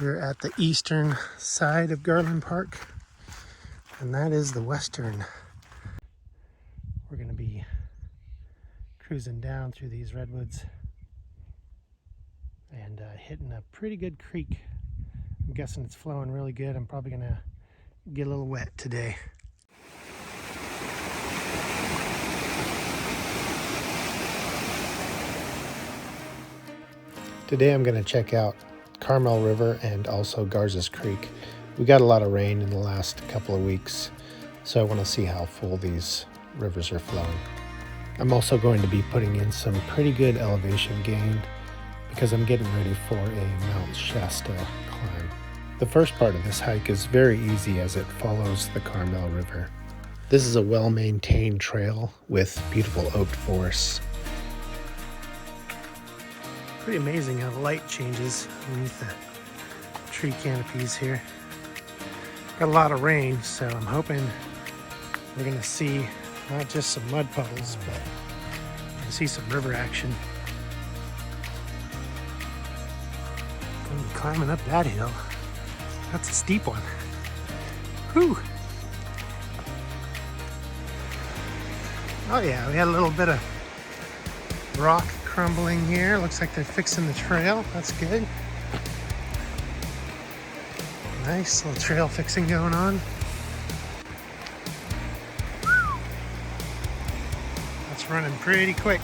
We're at the eastern side of Garland Park, and that is the western. We're going to be cruising down through these redwoods and hitting a pretty good creek. I'm guessing it's flowing really good. I'm probably going to get a little wet today. Today I'm going to check out Carmel River and also Garza's Creek. We got a lot of rain in the last couple of weeks, so I want to see how full these rivers are flowing. I'm also going to be putting in some pretty good elevation gain because I'm getting ready for a Mount Shasta climb. The first part of this hike is very easy as it follows the Carmel River. This is a well-maintained trail with beautiful oak forests. Pretty amazing how the light changes underneath the tree canopies here. Got a lot of rain, so I'm hoping we're gonna see not just some mud puddles, but we're gonna see some river action. I'm climbing up that hill. That's a steep one. Whew. Oh yeah, we had a little bit of rock crumbling here. Looks like they're fixing the trail. That's good. Nice little trail fixing going on. That's running pretty quick.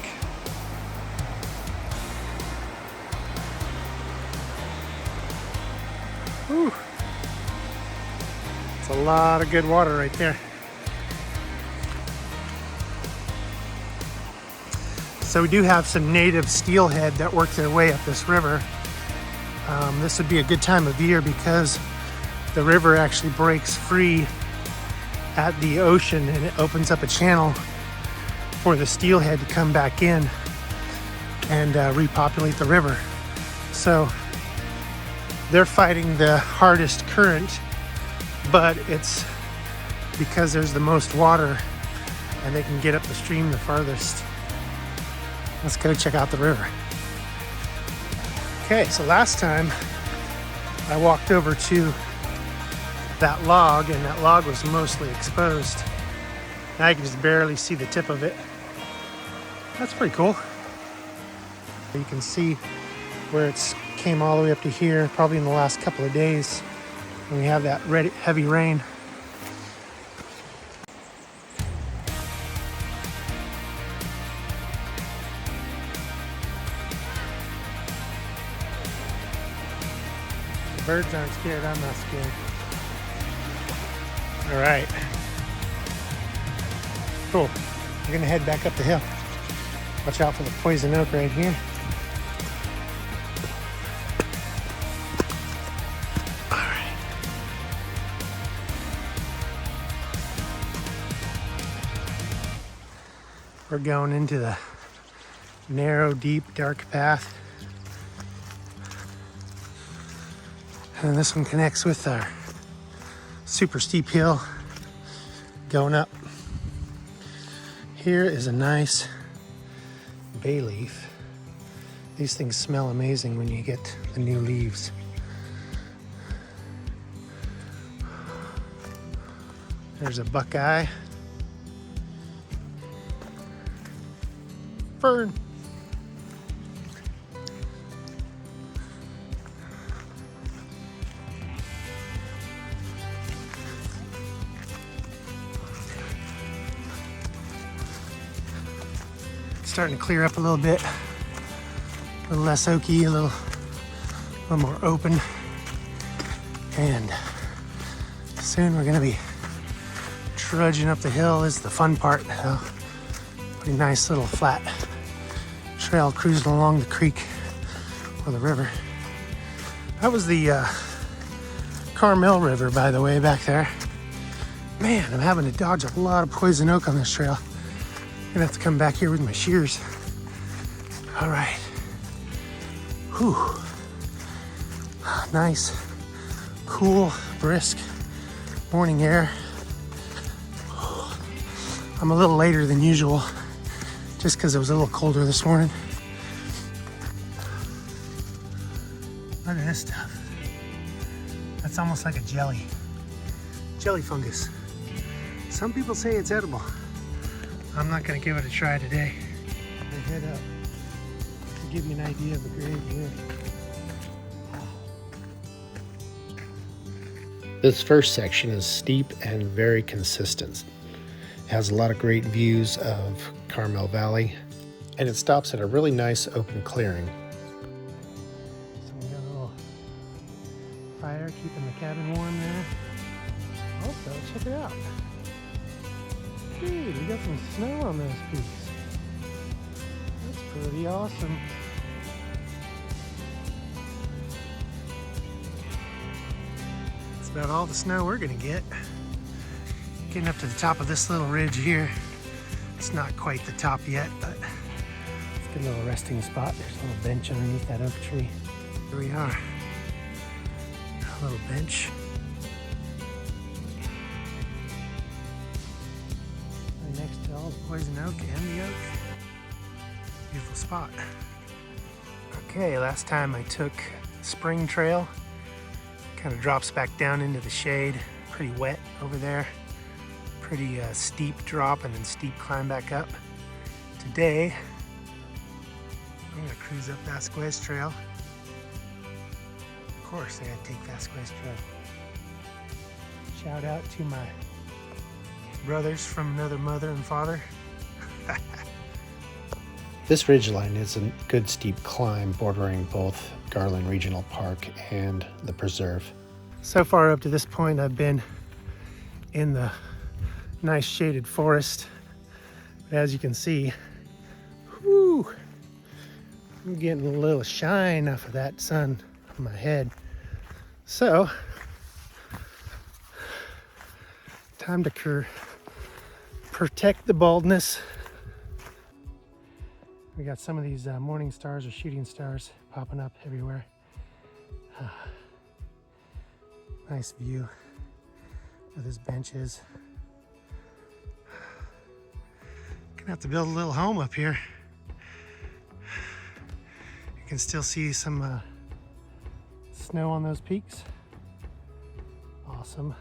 Whew. It's a lot of good water right there. So we do have some native steelhead that work their way up this river. This would be a good time of year because the river actually breaks free at the ocean and it opens up a channel for the steelhead to come back in and repopulate the river. So they're fighting the hardest current, but it's because there's the most water and they can get up the stream the farthest. Let's go check out the river. Okay, so last time I walked over to that log and that log was mostly exposed. Now you can just barely see the tip of it. That's pretty cool. You can see where it's came all the way up to here, probably in the last couple of days when we have that heavy rain. Birds aren't scared, I'm not scared. All right. Cool. We're gonna head back up the hill. Watch out for the poison oak right here. All right. We're going into the narrow, deep, dark path. And this one connects with our super steep hill going up. Here is a nice bay leaf. These things smell amazing when you get the new leaves. There's a buckeye. Fern. Starting to clear up a little bit. A little less oaky, a little more open. And soon we're gonna be trudging up the hill. This is the fun part. Pretty nice little flat trail cruising along the creek or the river. That was the Carmel River, by the way, back there. Man, I'm having to dodge a lot of poison oak on this trail. I'm gonna have to come back here with my shears. All right. Whew. Nice, cool, brisk morning air. I'm a little later than usual just because it was a little colder this morning. Look at this stuff. That's almost like a jelly fungus. Some people say it's edible. I'm not gonna give it a try today. I head up to give you an idea of the grade here. This first section is steep and very consistent. It has a lot of great views of Carmel Valley, and it stops at a really nice open clearing. So we got a little fire keeping the cabin warm there. Also, check it out. Dude, we got some snow on those peaks. That's pretty awesome. That's about all the snow we're gonna get. Getting up to the top of this little ridge here. It's not quite the top yet, but it's a good little resting spot. There's a little bench underneath that oak tree. Here we are. A little bench. Right next to all the poison oak and the oak. Beautiful spot. Okay, last time I took Spring Trail. Kind of drops back down into the shade. Pretty wet over there. Pretty steep drop and then steep climb back up. Today, I'm gonna cruise up Vasquez Trail. Of course, I gotta take Vasquez Trail. Shout out to my brothers from another mother and father. This ridgeline is a good steep climb bordering both Garland Regional Park and the preserve. So far up to this point, I've been in the nice shaded forest. But as you can see, whoo, I'm getting a little shine off of that sun on my head. So, time to protect the baldness. We got some of these morning stars or shooting stars popping up everywhere. Nice view where this bench is. Gonna have to build a little home up here. You can still see some snow on those peaks. Awesome.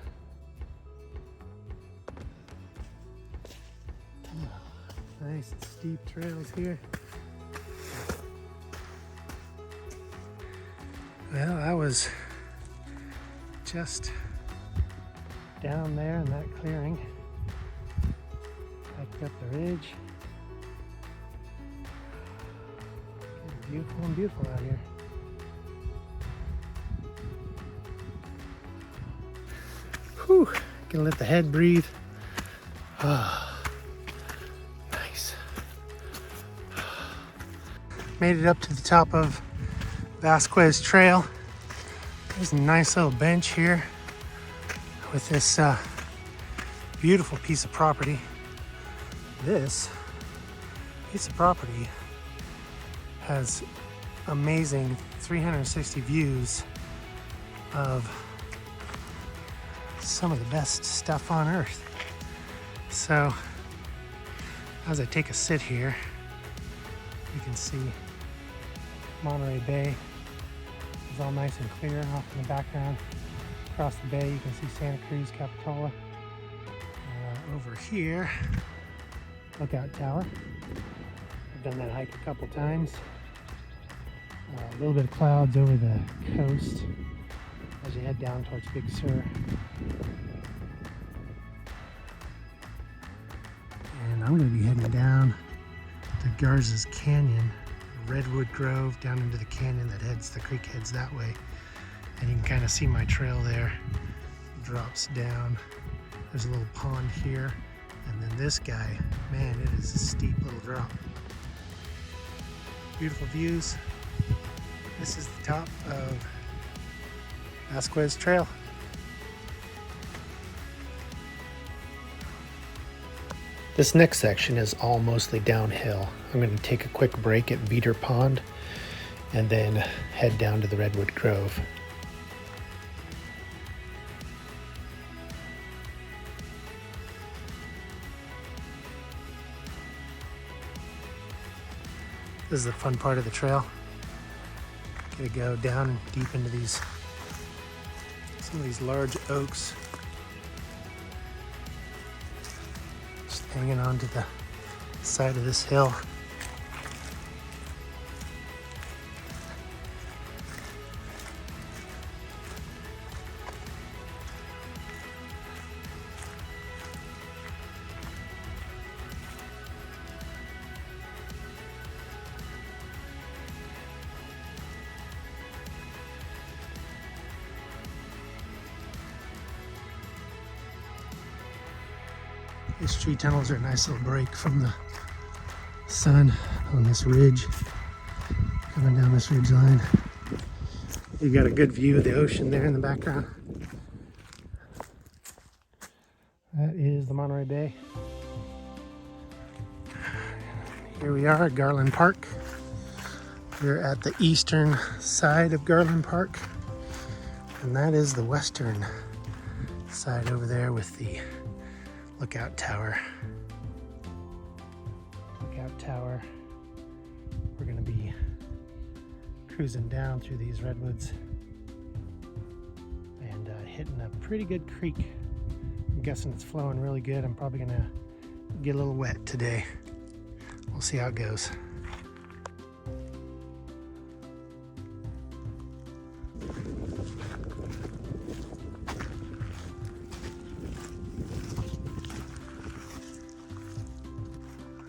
Nice steep trails here. Well, I was just down there in that clearing. Hiked up the ridge. It's beautiful and beautiful out here. Whew, gonna let the head breathe. Nice. Made it up to the top of Vasquez Trail. There's a nice little bench here with this beautiful piece of property. This piece of property has amazing 360 views of some of the best stuff on earth. So as I take a sit here, you can see Monterey Bay is all nice and clear off in the background. Across the bay you can see Santa Cruz, Capitola. Over here, Lookout Tower. I've done that hike a couple times. A little bit of clouds over the coast as you head down towards Big Sur. And I'm going to be heading down to Garza's Canyon, Redwood Grove, down into the canyon that heads, the creek heads that way. And you can kind of see my trail there. It drops down. There's a little pond here. And then this guy, man, it is a steep little drop. Beautiful views. This is the top of Vasquez Trail. This next section is all mostly downhill. I'm going to take a quick break at Veeder Pond and then head down to the Redwood Grove. This is the fun part of the trail. Gonna go down deep into these Some of these large oaks just hanging on to the side of this hill. These tree tunnels are a nice little break from the sun on this ridge, coming down this ridge line. You got a good view of the ocean there in the background. That is the Monterey Bay. Here we are at Garland Park. We're at the eastern side of Garland Park, and that is the western side over there with the lookout tower. Lookout tower. We're going to be cruising down through these redwoods and hitting a pretty good creek. I'm guessing it's flowing really good. I'm probably going to get a little wet today. We'll see how it goes.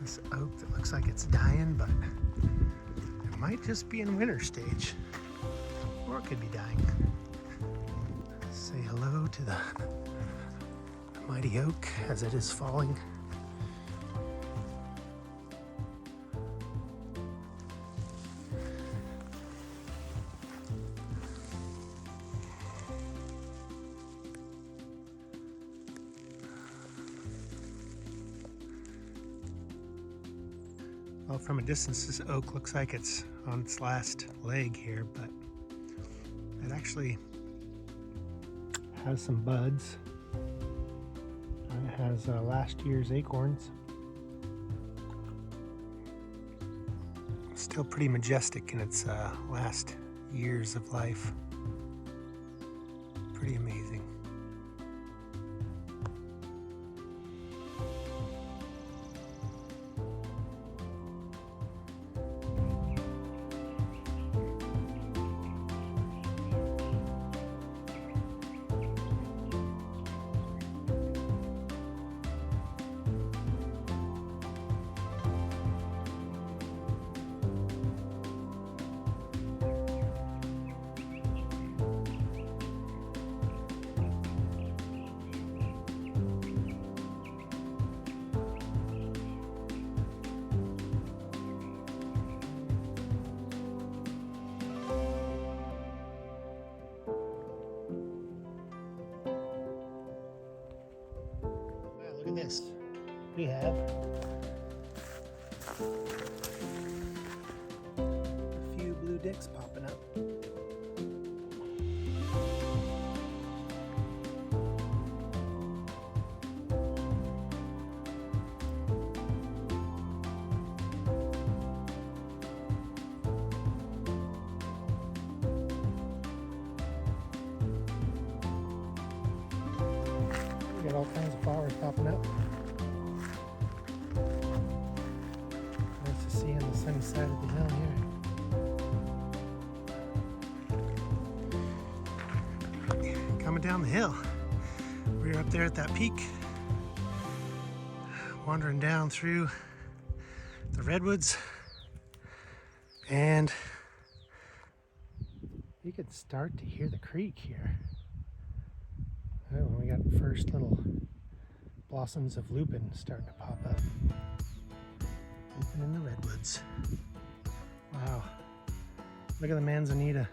This oak that looks like it's dying, but it might just be in winter stage, or it could be dying. Say hello to the mighty oak as it is falling. Well, from a distance, this oak looks like it's on its last leg here, but it actually has some buds. It has last year's acorns. It's still pretty majestic in its last years of life. Pretty amazing. Look at this. We have a few blue dicks popping up. We got all kinds of flowers popping up. Nice to see on the sunny side of the hill here. Coming down the hill. We're up there at that peak, wandering down through the redwoods, and you could start to hear the creek here. Oh, we got first little blossoms of lupin starting to pop up. Lupin in the redwoods. Wow. Look at the manzanita.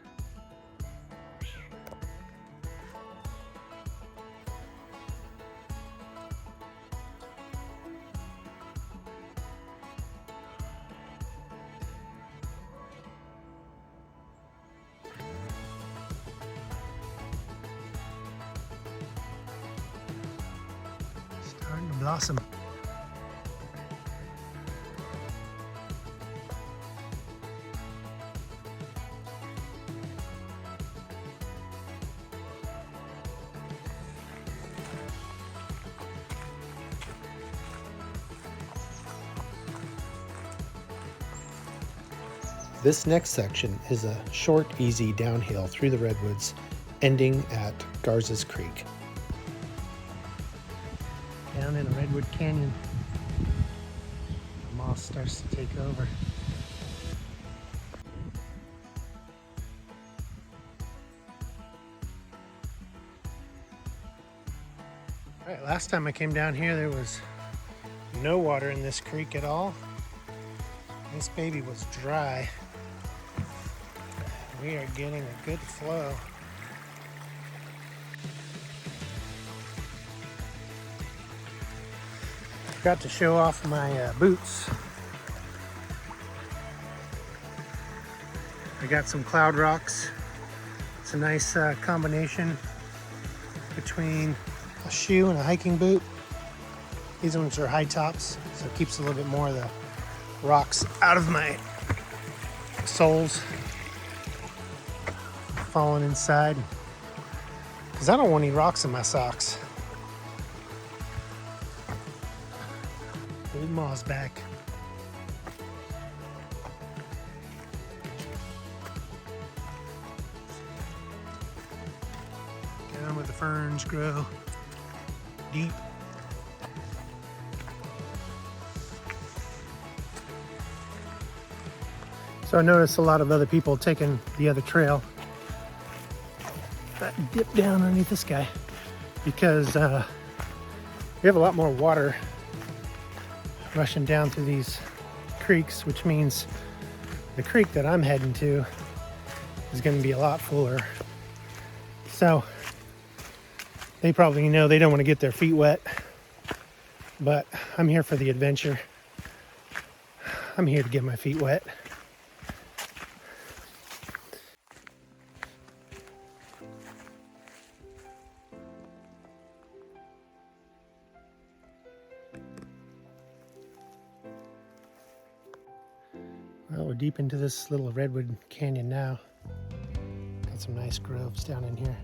Starting to blossom. This next section is a short, easy downhill through the redwoods, ending at Garza's Creek. Down in a redwood canyon, the moss starts to take over. All right, last time I came down here, there was no water in this creek at all. This baby was dry. We are getting a good flow. Forgot to show off my boots. I got some Cloud Rocks. It's a nice combination between a shoe and a hiking boot. These ones are high tops, so it keeps a little bit more of the rocks out of my soles, falling inside, because I don't want any rocks in my socks. Old Ma's back. Down where the ferns grow deep. So I noticed a lot of other people taking the other trail that dip down underneath this guy, because we have a lot more water rushing down through these creeks, which means the creek that I'm heading to is going to be a lot fuller. So they probably know they don't want to get their feet wet, but I'm here for the adventure. I'm here to get my feet wet. Well, we're deep into this little redwood canyon now. Got some nice groves down in here.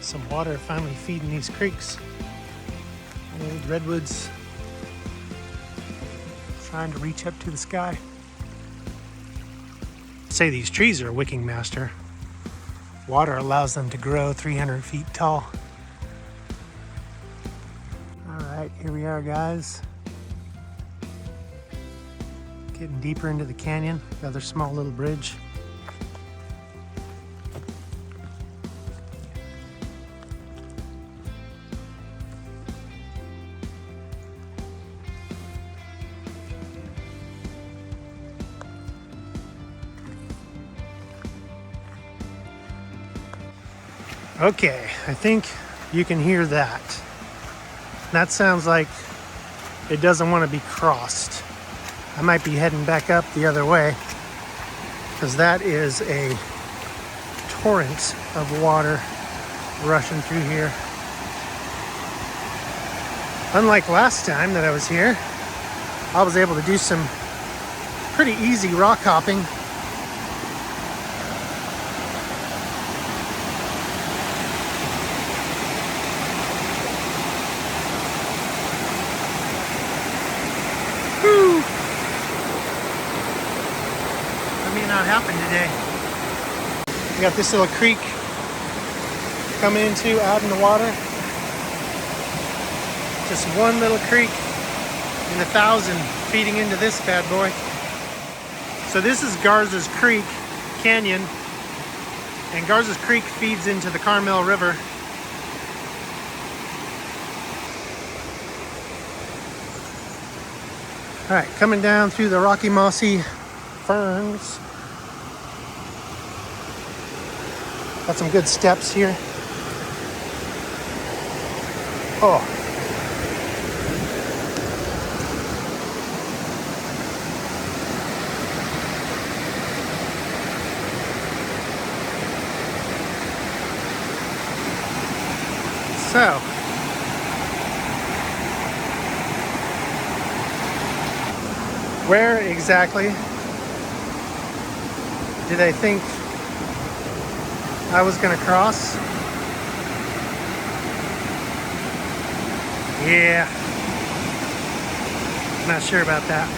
Some water finally feeding these creeks. Old redwoods trying to reach up to the sky. Say these trees are a wicking master. Water allows them to grow 300 feet tall. All right, here we are, guys. Getting deeper into the canyon. Another small little bridge. Okay, I think you can hear that. That sounds like it doesn't want to be crossed. I might be heading back up the other way, because that is a torrent of water rushing through here. Unlike last time that I was here, I was able to do some pretty easy rock hopping. Not happen today. We got this little creek coming into out in the water. Just one little creek in 1,000 feeding into this bad boy. So this is Garza's Creek Canyon, and Garza's Creek feeds into the Carmel River. All right, coming down through the rocky mossy ferns. Got some good steps here. Oh. So. Where exactly did I think I was gonna cross. Yeah, not sure about that.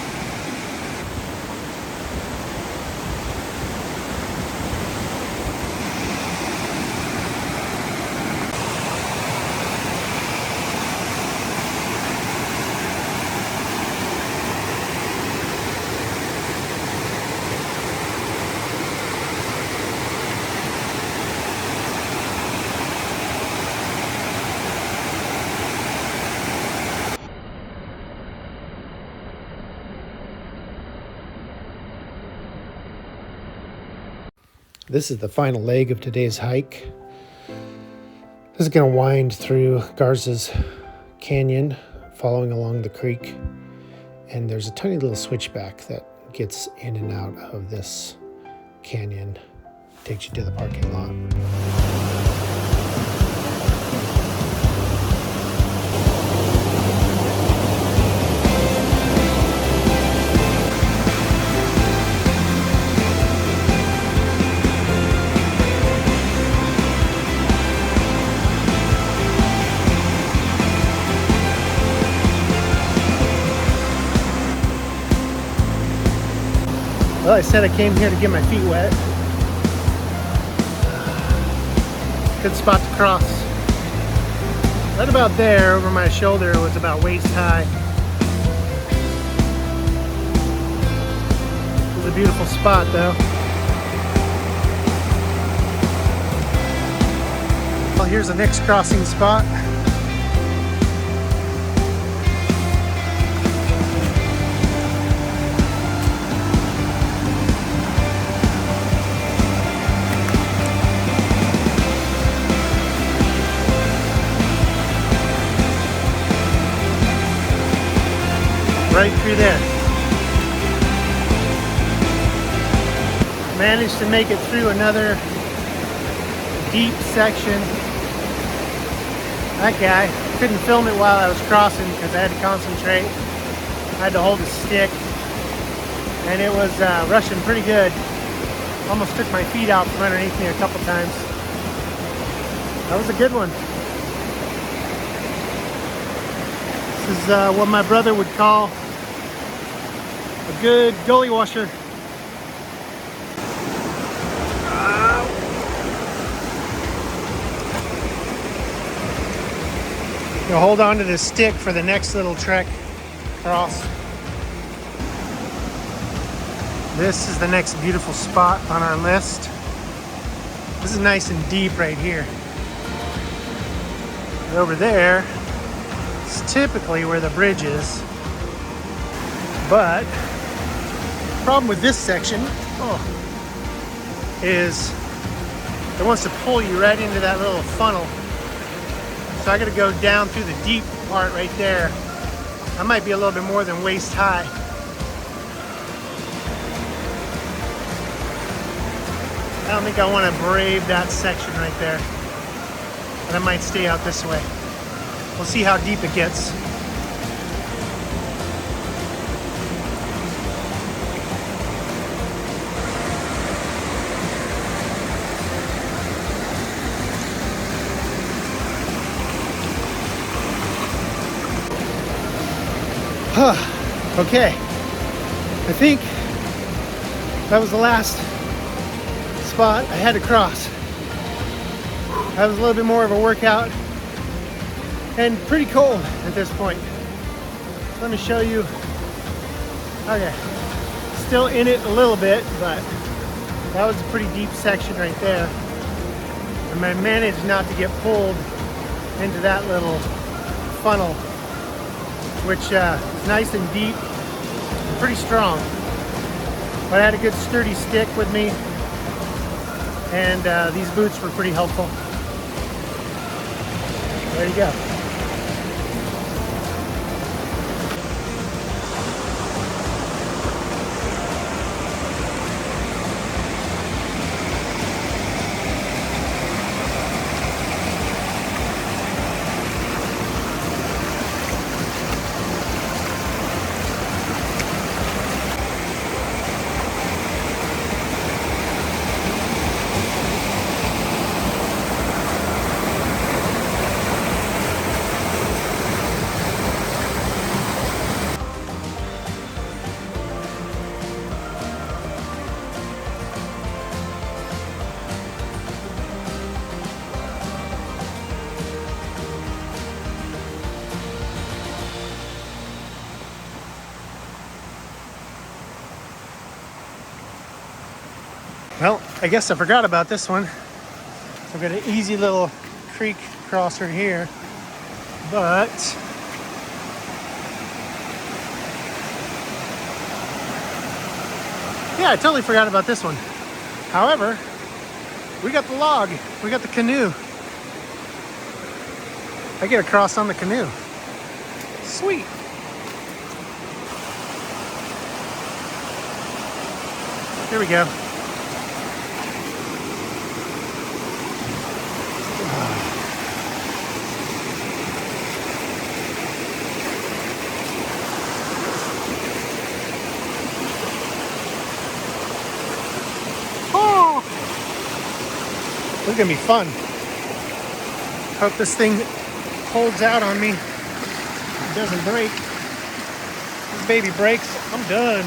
This is the final leg of today's hike. This is going to wind through Garza's canyon, following along the creek. And there's a tiny little switchback that gets in and out of this canyon. Takes you to the parking lot. Well, I said I came here to get my feet wet. Good spot to cross. Right about there, over my shoulder, was about waist high. It was a beautiful spot though. Well, here's the next crossing spot. Right through there. Managed to make it through another deep section. That guy, couldn't film it while I was crossing because I had to concentrate. I had to hold a stick and it was rushing pretty good. Almost took my feet out from underneath me a couple times. That was a good one. This is what my brother would call a good gully washer. You'll hold on to this stick for the next little trek across. This is the next beautiful spot on our list. This is nice and deep right here. And over there is typically where the bridge is. But the problem with this section is it wants to pull you right into that little funnel. So I gotta go down through the deep part right there. I might be a little bit more than waist high. I don't think I want to brave that section right there. But I might stay out this way. We'll see how deep it gets. Okay, I think that was the last spot I had to cross. That was a little bit more of a workout and pretty cold at this point. So let me show you. Okay, still in it a little bit, but that was a pretty deep section right there. And I managed not to get pulled into that little funnel, which is nice and deep, pretty strong. But I had a good sturdy stick with me, and these boots were pretty helpful. There you go. Well, I guess I forgot about this one. I've got an easy little creek crosser here, but yeah, I totally forgot about this one. However, we got the log, we got the canoe. I get across on the canoe. Sweet. Here we go. Oh, this is gonna be fun. Hope this thing holds out on me. It doesn't break. This baby breaks, I'm done.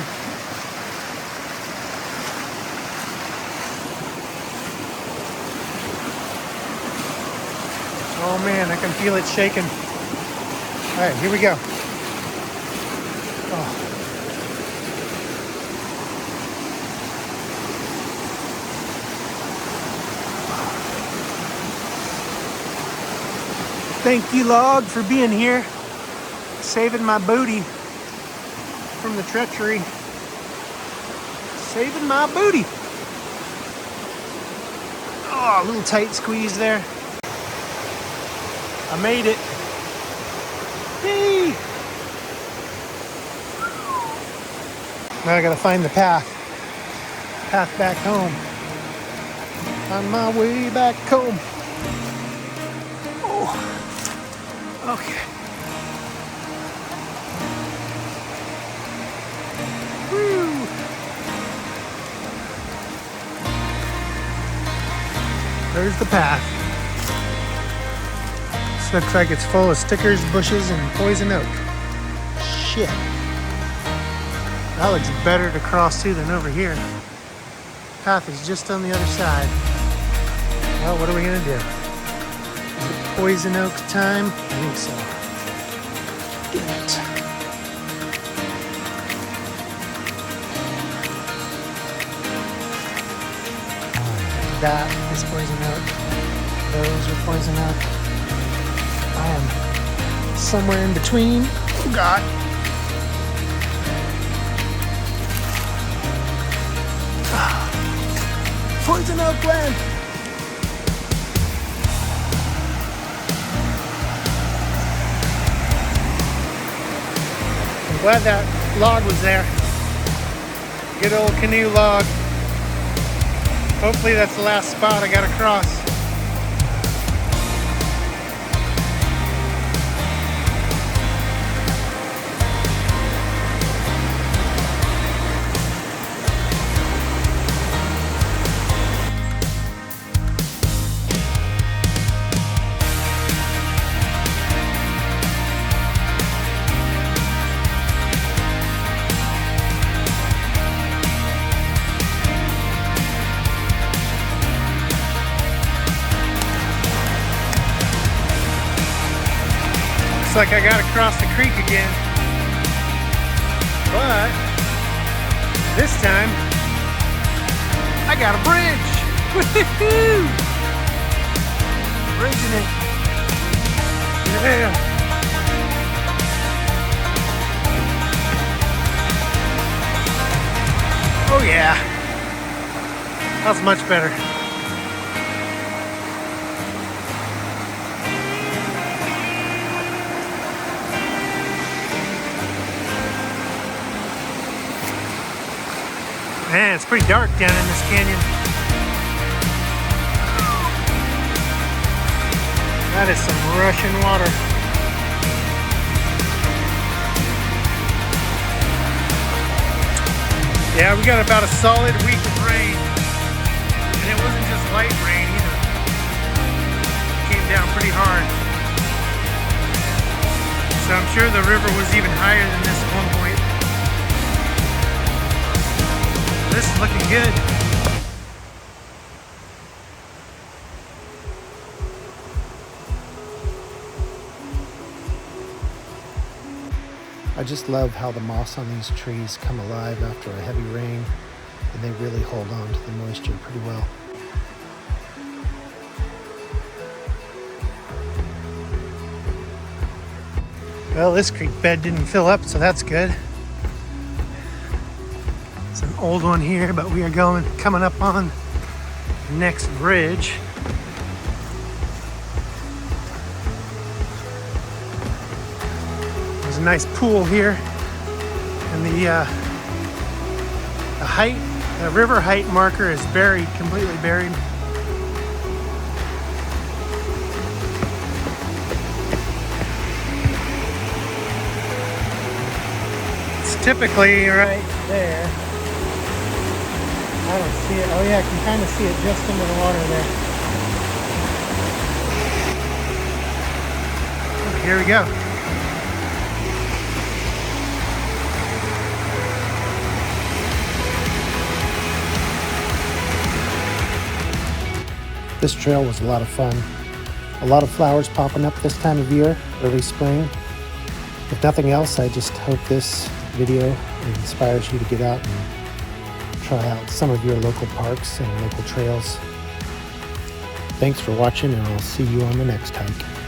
Oh man, I can feel it shaking. All right, here we go. Oh. Thank you, log, for being here, saving my booty from the treachery. Saving my booty. Oh, a little tight squeeze there. I made it. Yay! Now I gotta find the path. Path back home. On my way back home. Oh. Okay. Woo. There's the path. Looks like it's full of stickers, bushes, and poison oak. Shit. That looks better to cross to than over here. Path is just on the other side. Well, what are we gonna do? Is it poison oak time? I think so. Get it. That is poison oak. Those are poison oak. I am somewhere in between. Oh God. Poison oak land. I'm glad that log was there. Good old canoe log. Hopefully that's the last spot I gotta cross. Looks like I gotta cross the creek again. But this time I got a bridge. Woohoo! Bridging it. Yeah. Oh yeah. That's much better. Man, it's pretty dark down in this canyon. That is some rushing water. Yeah, we got about a solid week of rain. And it wasn't just light rain either. It came down pretty hard. So I'm sure the river was even higher than this at one point. This is looking good. I just love how the moss on these trees come alive after a heavy rain. and they really hold on to the moisture pretty well. Well, this creek bed didn't fill up, so that's good. It's an old one here, but we are coming up on the next bridge. There's a nice pool here, and the river height marker is buried, completely buried. Typically right there. I don't see it. Oh yeah, I can kind of see it just into the water there. Oh, here we go. This trail was a lot of fun. A lot of flowers popping up this time of year, early spring. If nothing else, I just hope this video inspires you to get out and try out some of your local parks and local trails. Thanks for watching, and I'll see you on the next hike.